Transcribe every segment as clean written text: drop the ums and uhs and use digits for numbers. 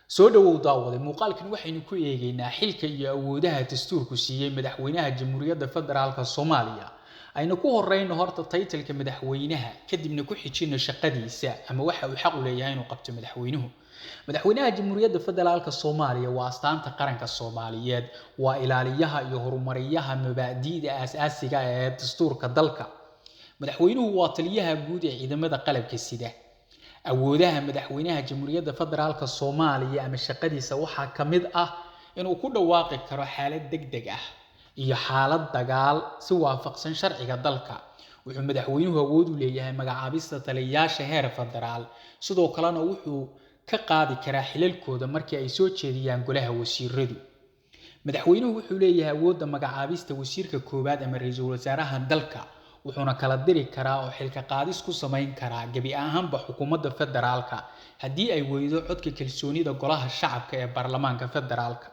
soo dhawow daawade muuqaalkan waxaynu ku eegaynaa xilka iyo awoodaha dastuurku siiyay madaxweynaha Jamhuuriyadda Federaalka Soomaaliya ayna ku horeyno horta title-ka madaxweynaha kadibna ku xijino shaqadiisa ama waxa uu xaq u leeyahay inuu qabto madaxweynaha Jamhuuriyadda Federaalka Soomaaliya waa astaanta qaranka Soomaaliyeed waa ilaaliyaha iyo horumariyaha mabaadi'da aasaasiga ah ee dastuurka dalka madaxweynuhu waa taliyaha guud ee ciidamada qalabka sida awoodaha madaxweynaha Jamhuuriyadda Federaalka Soomaaliya ama shaqadiisa waxa kamid ah inuu ku dhawaaqi karo xaalad degdeg ah iyo xaalad dagaal si waafaqsan sharciga dalka wuxuu madaxweynuhu awood u leeyahay magacaabista taliyayaasha heer federaal sidoo kalena wuxuu ka qaadi karaa xilalkooda markii ay soo jeediyaan golaha wasiiradu madaxweynuhu wuxuu leeyahay awoodda magacaabista wasiirka koowaad ama ra'iisul wasaaraha dalka wuxuuna kala diri karaa oo xilka qaadis ku sameyn karaa gabi ahaanba xukuumadda federaalka haddii ay weydo codka kalsoonida golaha shacabka ee baarlamaanka federaalka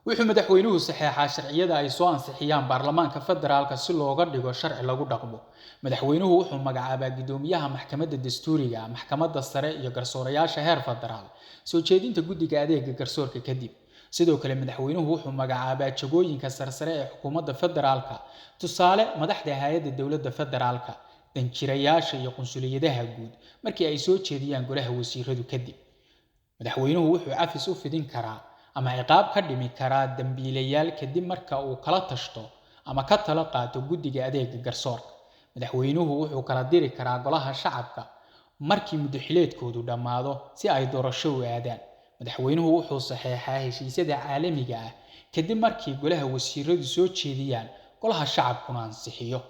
wuxuu madaxweynuhu saxeexaa sharciyada ay soo ansixiyaan baarlamaanka federaalka si looga dhigo sharci lagu dhaqmo madaxweynuhu wuxuu magacaabaa gudoomiyaha maxkamadda dastuuriga maxkamadda sare iyo garsoorayaasha heer federaal soo jeedinta guddiga adeega garsoorka kadib sidoo kale madaxweynuhu wuxuu magacaabaa jagooyinka sarsare ee xukuumadda federaalka tusaale madaxda hay'adda dawladda federaalka danjirayaasha iyo qunsuliyadaha guud markii ay soo jeediyaan golaha wasiiradu kadib madaxweynuhu wuxuu cafis u fidin karaa ama ciqaab ka dhimi karaa dambiilayaal kadib marka uu kala tashto ama ka talo qaato guddiga adeega garsoorka madaxweynuhu wuxuu kala diri karaa golaha shacabka markii muddaxileedkoodu dhammaado si ay doorasho u aadaan madaxweynuhu wuxuu saxeexaa heshiisyada caalamiga ah kadib markii golaha wasiiradu soo jeediyaan golaha shacabkuna ansixiyo